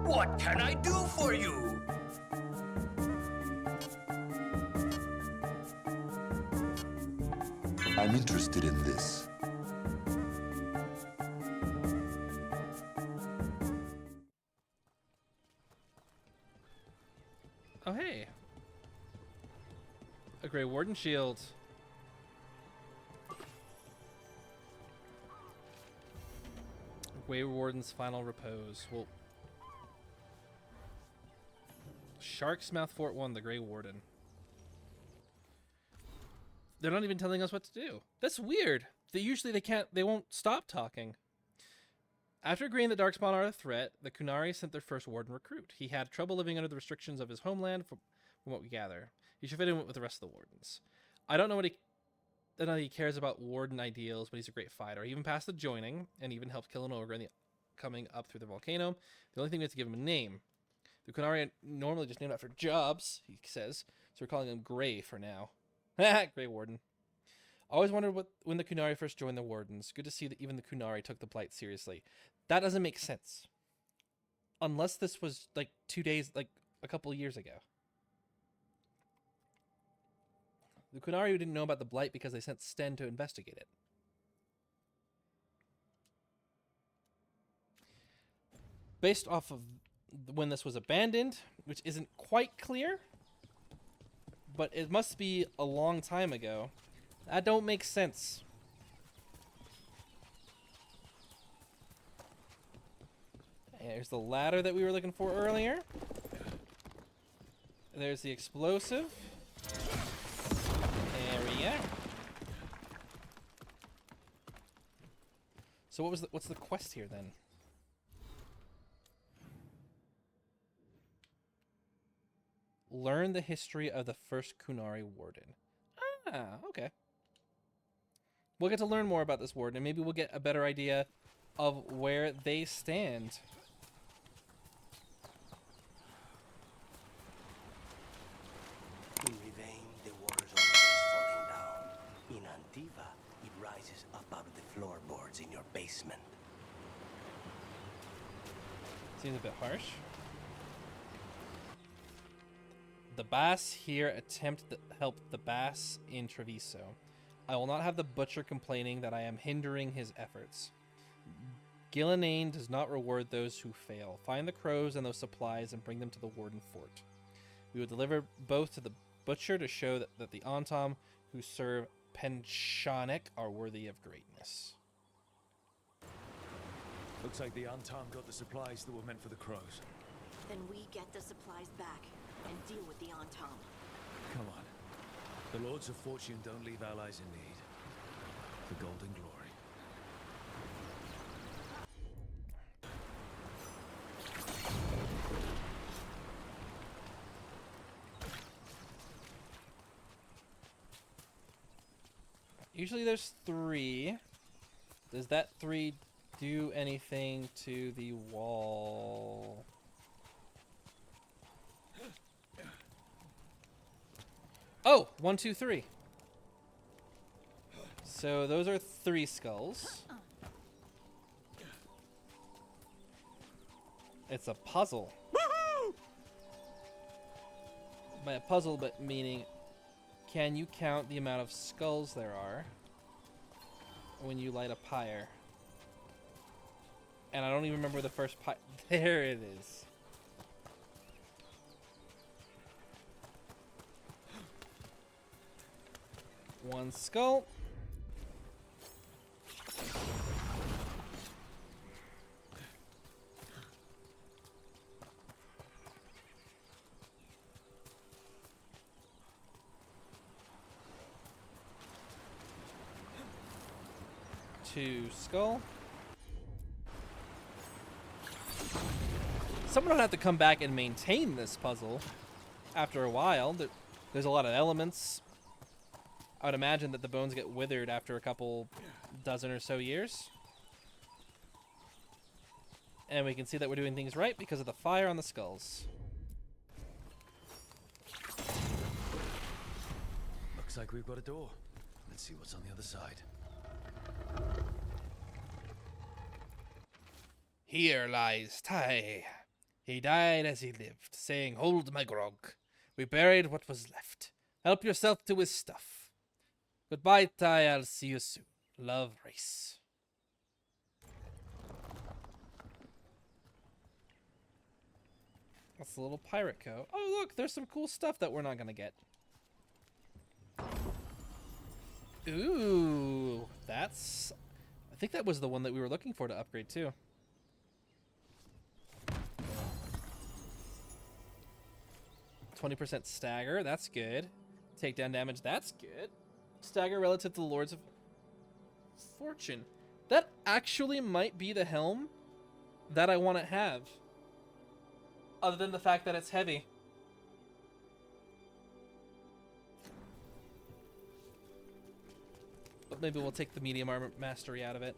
What can I do for you? I'm interested in this. Oh, hey. A Grey Warden shield. Grey Warden's final repose. Well, Shark's Mouth Fort 1, the Grey Warden. They're not even telling us what to do. That's weird. They won't stop talking. After agreeing that Darkspawn are a threat, the Kunari sent their first Warden recruit. He had trouble living under the restrictions of his homeland, from what we gather. He should fit in with the rest of the Wardens. I don't know that he cares about Warden ideals, but he's a great fighter. He even passed the joining, and even helped kill an ogre in the coming up through the volcano. The only thing we have to give him a name. The Kunari are normally just named after jobs, he says, so we're calling him Grey for now. Grey Warden. I always wondered when the Kunari first joined the Wardens. Good to see that even the Kunari took the plight seriously. That doesn't make sense. Unless this was like 2 days, like a couple of years ago. The Kunari didn't know about the blight because they sent Sten to investigate it. Based off of when this was abandoned, which isn't quite clear, but it must be a long time ago. That don't make sense. There's the ladder that we were looking for earlier. There's the explosive. There we go. So what's the quest here then? Learn the history of the first Kunari Warden. Ah, okay. We'll get to learn more about this Warden, and maybe we'll get a better idea of where they stand. In Rivain, the water's always falling down. In Antiva, it rises up out of the floorboards in your basement. Seems a bit harsh. The Bass here attempt to help the Bass in Treviso. I will not have the Butcher complaining that I am hindering his efforts. Gillinane does not reward those who fail. Find the crows and those supplies and bring them to the Warden Fort. We will deliver both to the Butcher to show that the Antom who serve Penshonic are worthy of greatness. Looks like the Antom got the supplies that were meant for the crows. Then we get the supplies back and deal with the Antom. Come on. The Lords of Fortune don't leave allies in need. For golden glory. Usually there's 3. Does that 3 do anything to the wall? Oh, 1, 2, 3. So those are 3 skulls. It's a puzzle. By a puzzle, but meaning, can you count the amount of skulls there are when you light a pyre? And I don't even remember the first pyre. There it is. One skull. Two skull. Someone will have to come back and maintain this puzzle after a while. There's a lot of elements. I would imagine that the bones get withered after a couple dozen or so years. And we can see that we're doing things right because of the fire on the skulls. Looks like we've got a door. Let's see what's on the other side. Here lies Tai. He died as he lived, saying, "Hold my grog. We buried what was left. Help yourself to his stuff. Goodbye, Ty. I'll see you soon. Love, Race." That's a little pirate coat. Oh, look, there's some cool stuff that we're not gonna get. Ooh, that's... I think that was the one that we were looking for to upgrade, too. %, stagger, that's good. Takedown damage, that's good. Stagger relative to the Lords of Fortune. That actually might be the helm that I want to have. Other than the fact that it's heavy. But maybe we'll take the medium armor mastery out of it.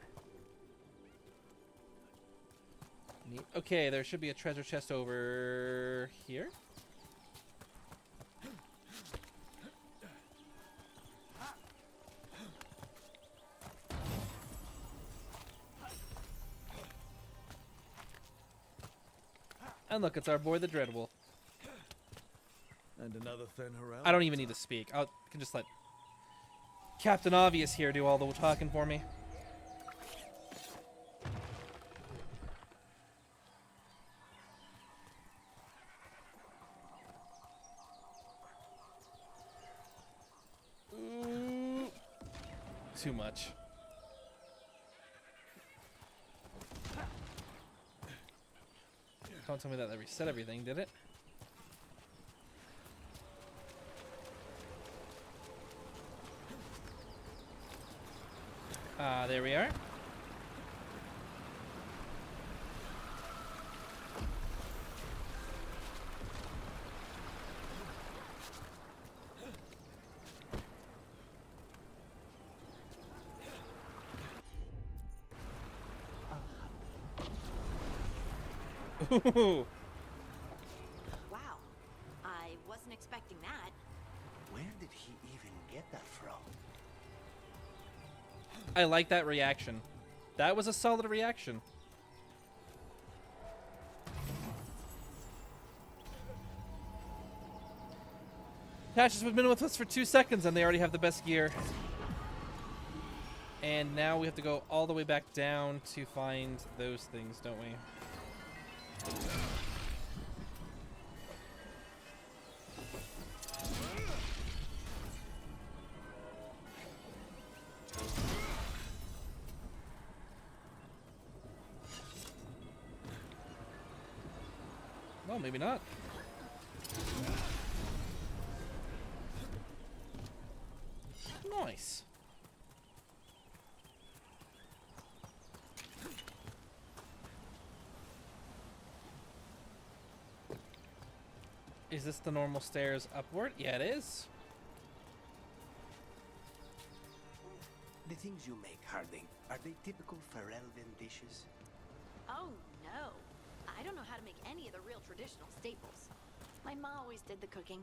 Neat. Okay, there should be a treasure chest over here. And look, it's our boy the Dreadwolf. And another thin around. I don't even need to speak. I can just let Captain Obvious here do all the talking for me. Ooh, too much. Don't tell me that reset everything, did it? There we are. Ooh. Wow. I wasn't expecting that. Where did he even get that from? I like that reaction. That was a solid reaction. Patch has been with us for 2 seconds and they already have the best gear. And now we have to go all the way back down to find those things, don't we? Well, maybe not. Nice. Is this the normal stairs upward? Yeah, it is. The things you make, Harding, are they typical Ferelden dishes? Oh, no. I don't know how to make any of the real traditional staples. My ma always did the cooking.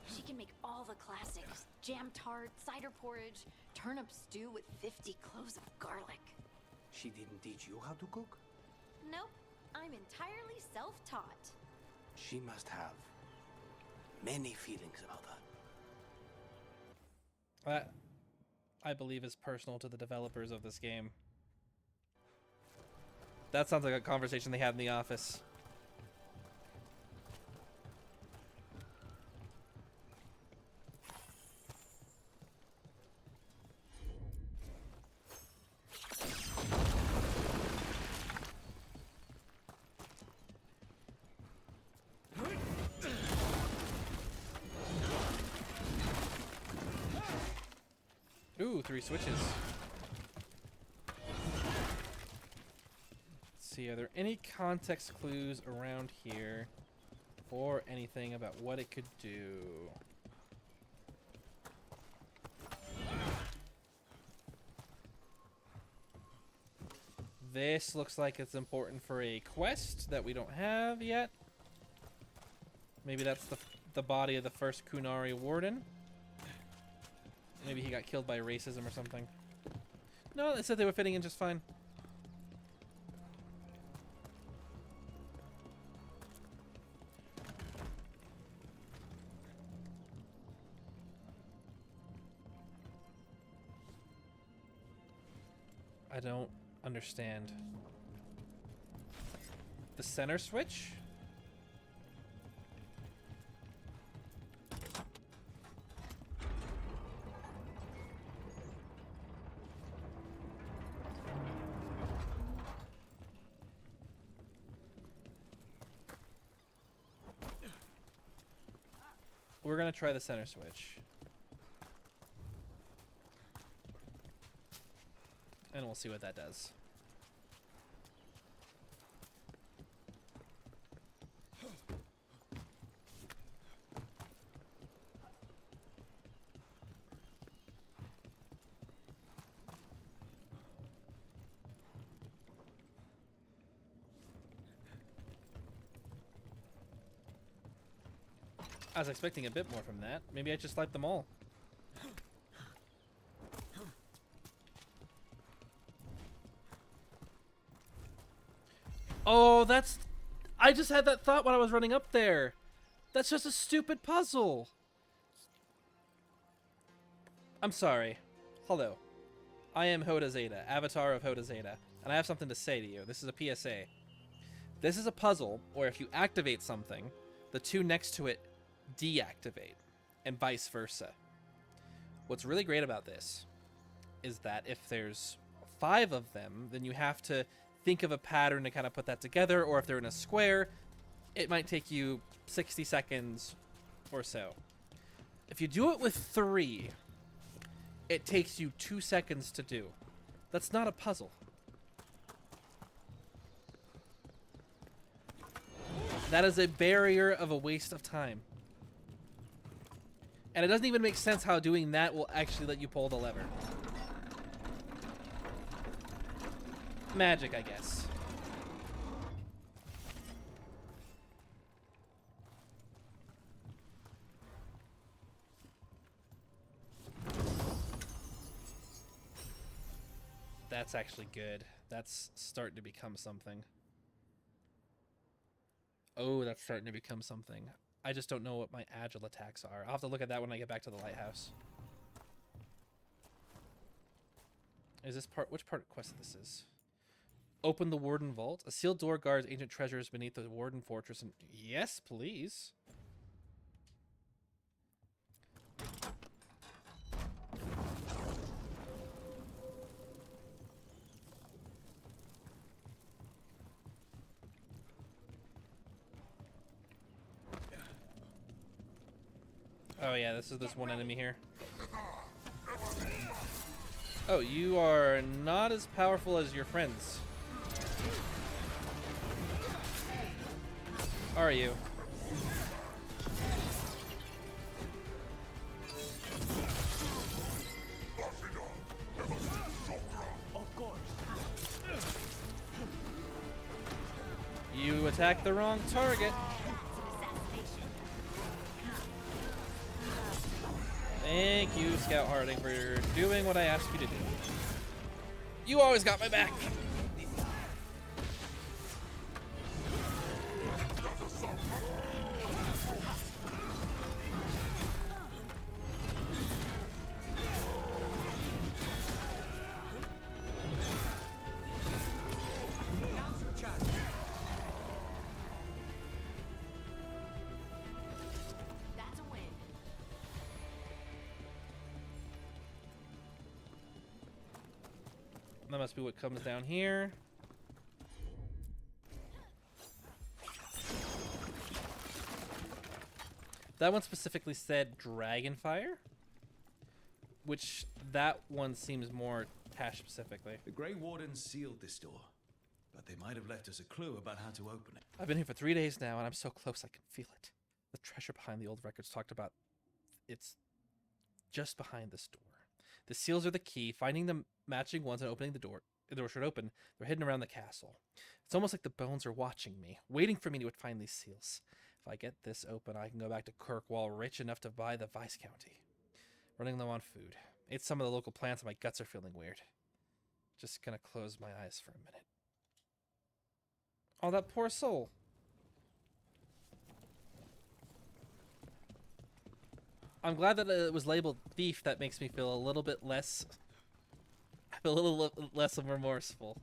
She can make all the classics. Jam tart, cider porridge, turnip stew with 50 cloves of garlic. She didn't teach you how to cook? Nope. I'm entirely self-taught. She must have many feelings about that. That, I believe, is personal to the developers of this game. That sounds like a conversation they had in the office. Ooh, 3 switches. Let's see, are there any context clues around here or anything about what it could do? This looks like it's important for a quest that we don't have yet. Maybe that's the body of the first Kunari Warden. Maybe he got killed by racism or something. No, they said they were fitting in just fine. I don't understand. The center switch? We're gonna try the center switch. And we'll see what that does. I was expecting a bit more from that. Maybe I just like them all. Oh, that's... I just had that thought when I was running up there. That's just a stupid puzzle. I'm sorry. Hello. I am Jota Zeta, avatar of Jota Zeta, and I have something to say to you. This is a PSA. This is a puzzle where if you activate something, the two next to it deactivate, and vice versa. What's really great about this is that if there's 5 of them, then you have to think of a pattern to kind of put that together, or if they're in a square, it might take you 60 seconds or so. If you do it with 3, it takes you 2 seconds to do. That's not a puzzle. That is a barrier of a waste of time. And it doesn't even make sense how doing that will actually let you pull the lever. Magic, I guess. That's actually good. That's starting to become something. Oh, that's starting to become something. I just don't know what my agile attacks are. I'll have to look at that when I get back to the lighthouse. Is this part... Which part of quest this is? Open the Warden Vault. A sealed door guards ancient treasures beneath the Warden Fortress. And yes, please. Oh yeah, this is this one enemy here. Oh, you are not as powerful as your friends. Are you? Of course. You attacked the wrong target. Thank you, Scout Harding, for doing what I asked you to do. You always got my back. That must be what comes down here. That one specifically said Dragonfire, which that one seems more Tash specifically. The Grey Wardens sealed this door, but they might have left us a clue about how to open it. I've been here for 3 days now, and I'm so close I can feel it. The treasure behind the old records talked about. It's just behind this door. The seals are the key. Finding the matching ones and opening the door should open. They're hidden around the castle. It's almost like the bones are watching me, waiting for me to find these seals. If I get this open, I can go back to Kirkwall rich enough to buy the Vice County. Running low on food. Ate some of the local plants and my guts are feeling weird. Just gonna close my eyes for a minute. Oh, that poor soul. I'm glad that it was labeled thief. That makes me feel a little bit less a little less remorseful.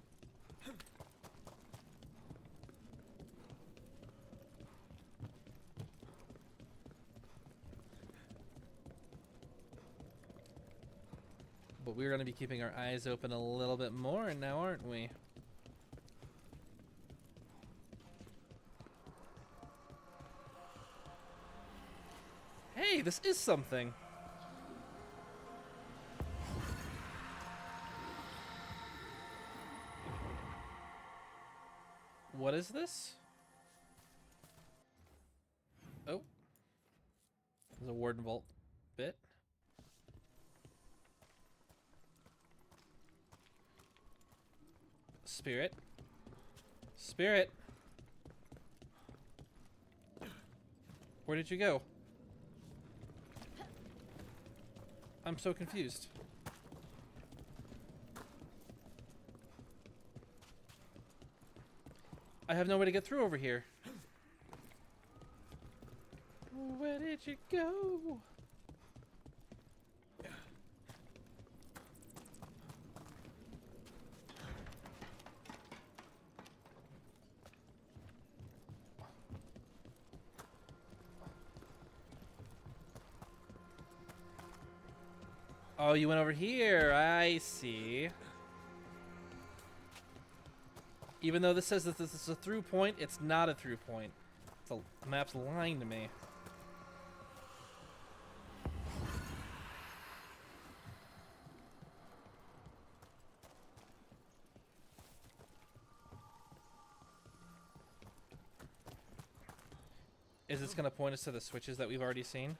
But we're going to be keeping our eyes open a little bit more now, aren't we? Hey, this is something. What is this? Oh. There's a Warden Vault bit. Spirit. Spirit. Where did you go? I'm so confused. I have no way to get through over here. Where did you go? Oh, you went over here. I see. Even though this says that this is a through point, it's not a through point. The map's lying to me. Is this going to point us to the switches that we've already seen?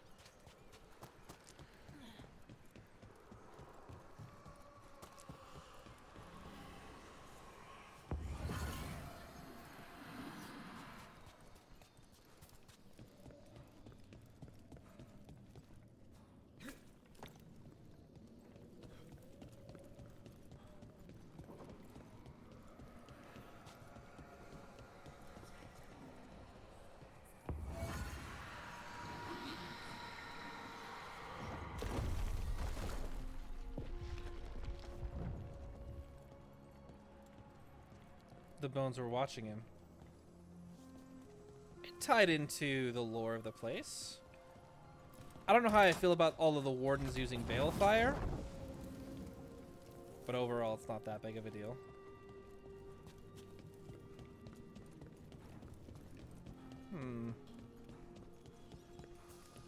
The bones were watching him. It tied into the lore of the place. I don't know how I feel about all of the wardens using balefire, but overall it's not that big of a deal.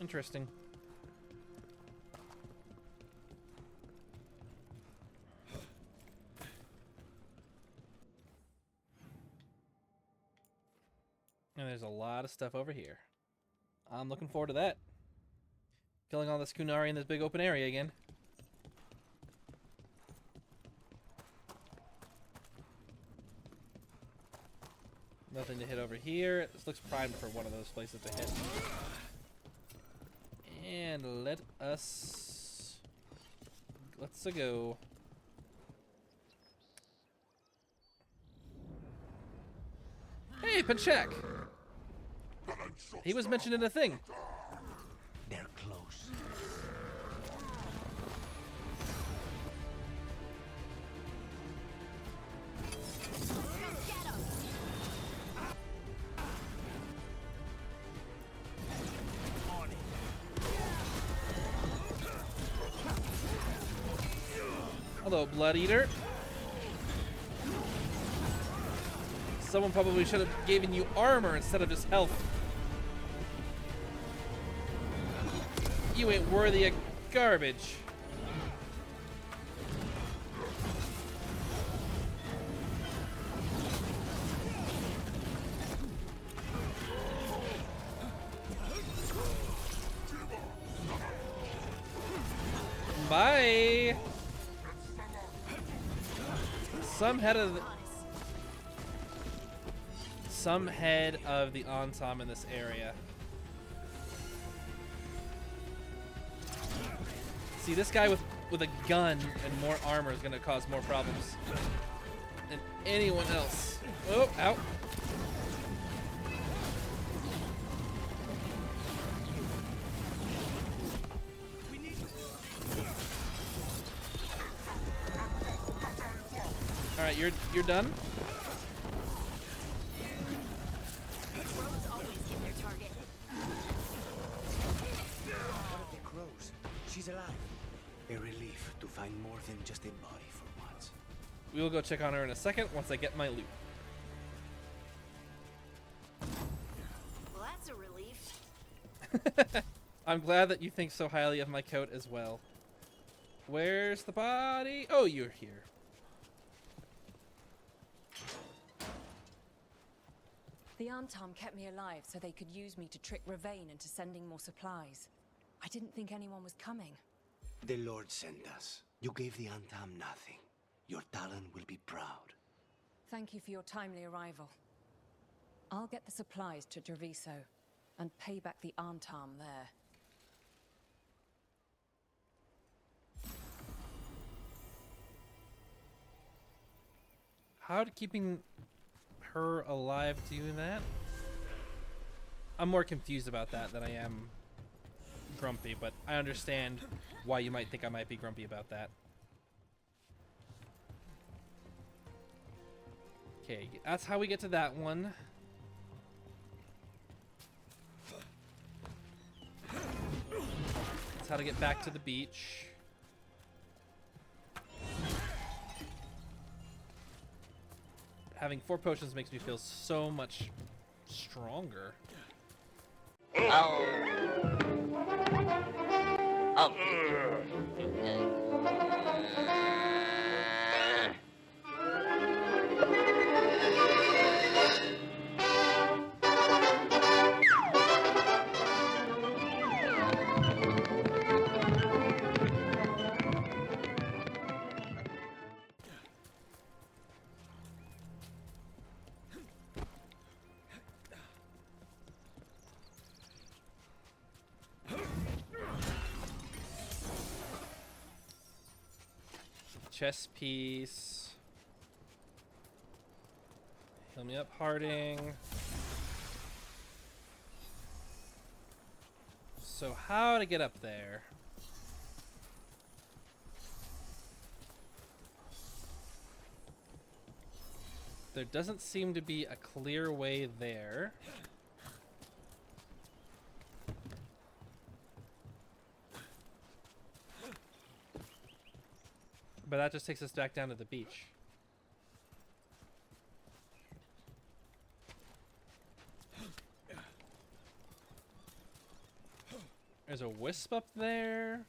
Interesting. And there's a lot of stuff over here. I'm looking forward to that. Killing all this Kunari in this big open area again. Nothing to hit over here. This looks primed for one of those places to hit. And let's go. Hey, Panchak! He was mentioned in a thing. They're close. Hello, Blood Eater. Someone probably should have given you armor instead of just health. You ain't worthy of garbage. Bye. Some head of the Antam in this area. See, this guy with a gun and more armor is going to cause more problems than anyone else. Oh, ow. Alright, you're done? Crows always get their target. One of the crows. She's alive. A relief to find more than just a body for once. We will go check on her in a second once I get my loot. Well, that's a relief. I'm glad that you think so highly of my coat as well. Where's the body? Oh, you're here. The Arntam kept me alive so they could use me to trick Ravane into sending more supplies. I didn't think anyone was coming. The Lord sent us. You gave the Antam nothing. Your Talon will be proud. Thank you for your timely arrival. I'll get the supplies to Treviso and pay back the Arntam there. How did keeping her alive do that? I'm more confused about that than I am grumpy, but I understand why you might think I might be grumpy about that. Okay, that's how we get to that one. That's how to get back to the beach. Having 4 potions makes me feel so much stronger. Chess piece. Heal me up, Harding. So how to get up there? There doesn't seem to be a clear way there. But that just takes us back down to the beach. There's a wisp up there.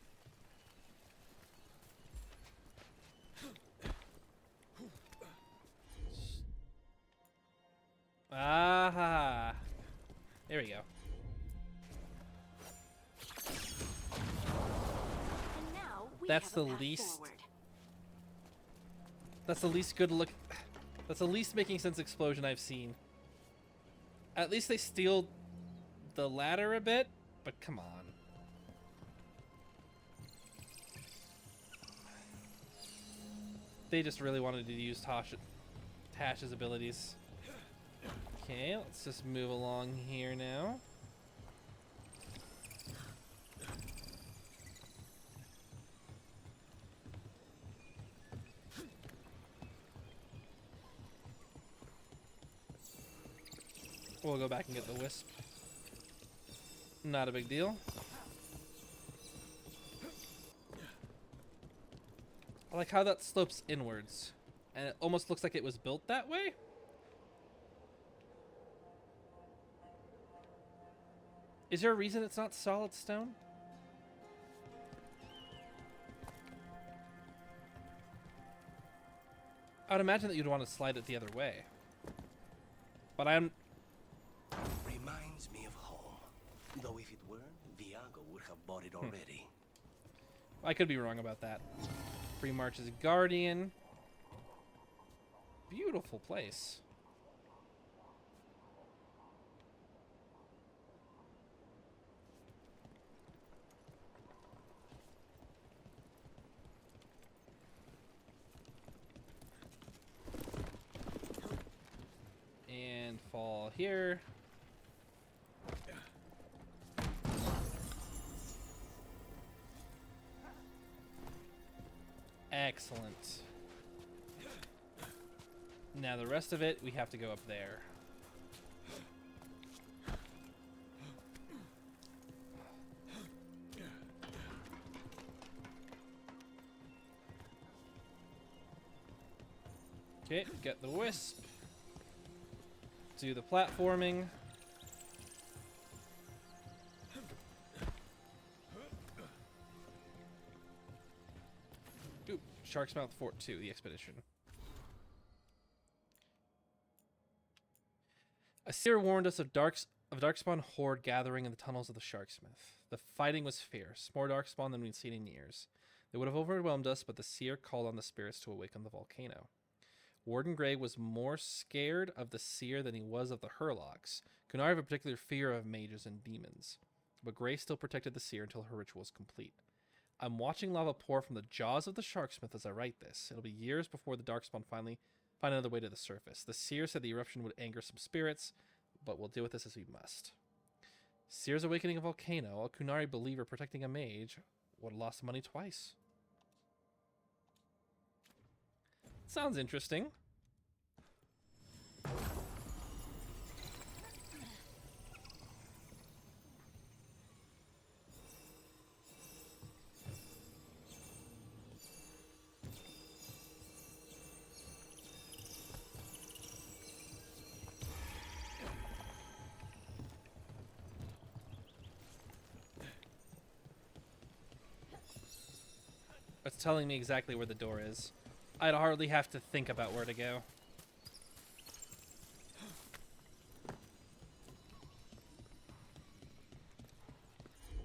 Aha! There we go. And now we That's have a the path least- forward. That's the least good look. That's the least making sense explosion I've seen. At least they steal the ladder a bit, but come on. They just really wanted to use Tash's abilities. Okay, let's just move along here now. We'll go back and get the wisp. Not a big deal. I like how that slopes inwards. And it almost looks like it was built that way. Is there a reason it's not solid stone? I would imagine that you'd want to slide it the other way. But I'm... Reminds me of home. Though if it were, Viago would have bought it already. I could be wrong about that. Free March's Guardian. Beautiful place. And fall here. Excellent. Now the rest of it, we have to go up there. Okay, get the wisp. Do the platforming. Ooh, Shark's Mouth Fort 2, the expedition. A seer warned us of darkspawn horde gathering in the tunnels of the Sharksmith. The fighting was fierce, more darkspawn than we'd seen in years. They would have overwhelmed us, but the seer called on the spirits to awaken the volcano. Warden Grey was more scared of the seer than he was of the Hurlocks. Kunari have a particular fear of mages and demons, but Grey still protected the seer until her ritual was complete. I'm watching lava pour from the jaws of the Sharksmith as I write this. It'll be years before the darkspawn finally find another way to the surface. The seer said the eruption would anger some spirits, but we'll deal with this as we must. Seer's awakening a volcano, a Kunari believer protecting a mage, would have lost money twice. Sounds interesting. It's telling me exactly where the door is. I'd hardly have to think about where to go.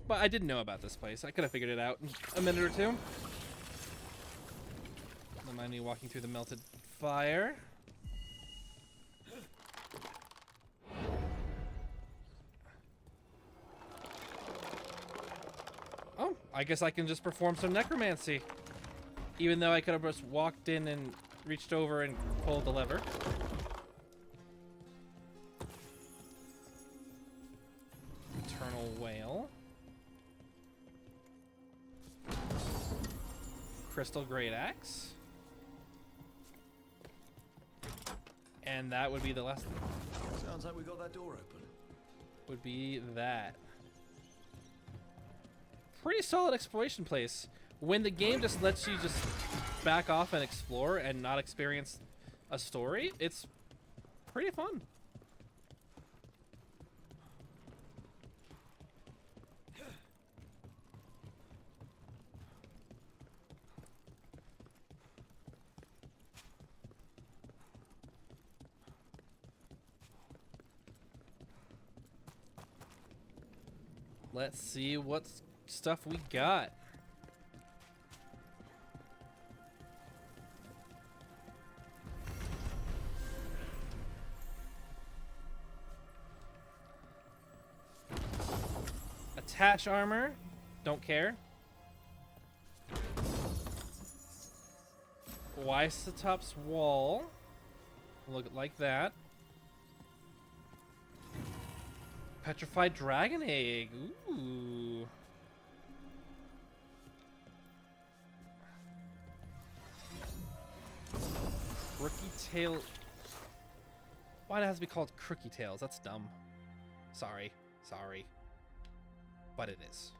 But I didn't know about this place. I could have figured it out in a minute or two. Don't mind me walking through the melted fire. Oh, I guess I can just perform some necromancy. Even though I could have just walked in and reached over and pulled the lever. Eternal Whale. Crystal Great Axe. And that would be the last thing. Sounds like we got that door open. Would be that. Pretty solid exploration place. When the game just lets you just back off and explore and not experience a story, it's pretty fun. Let's see what stuff we got. Attach armor, don't care. Weiss-the-Top's wall, look like that. Petrified dragon egg, ooh. Crooky tail. Why it has to be called crooky tails? That's dumb. Sorry. But it is.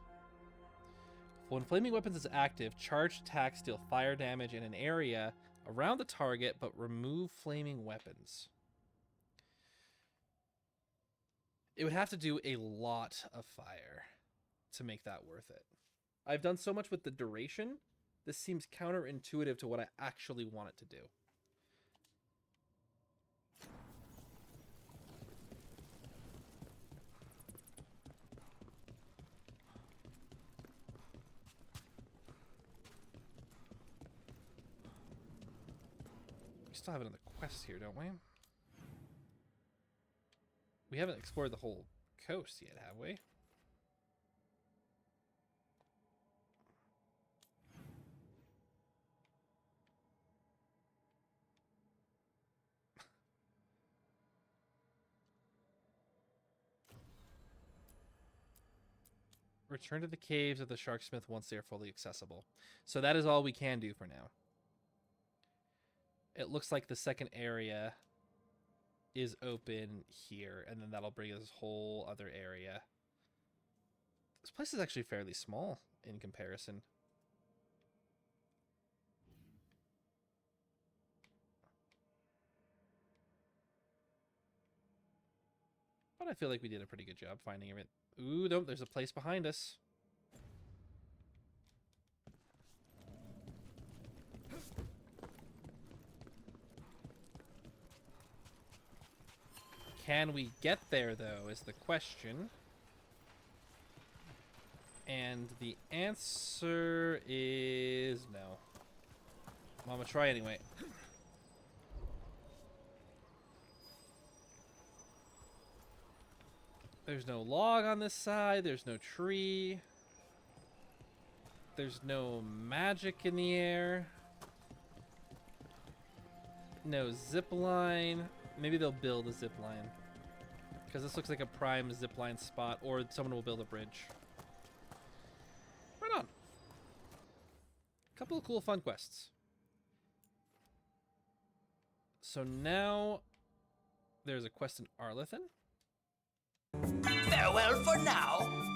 When flaming weapons is active, charged attacks deal fire damage in an area around the target, but remove flaming weapons. It would have to do a lot of fire to make that worth it. I've done so much with the duration, this seems counterintuitive to what I actually want it to do. Still have another quest here, don't we? We haven't explored the whole coast yet, have we? Return to the caves of the Sharksmith once they are fully accessible. So that is all we can do for now. It looks like the second area is open here, and then that'll bring us this whole other area. This place is actually fairly small in comparison. But I feel like we did a pretty good job finding it. Ooh, nope, there's a place behind us. Can we get there, though, is the question. And the answer is no. Well, I'm gonna try anyway. There's no log on this side. There's no tree. There's no magic in the air. No zip line. Maybe they'll build a zip line. Because this looks like a prime zip line spot, or someone will build a bridge. Right on. Couple of cool fun quests. So now there's a quest in Arlethan. Farewell for now.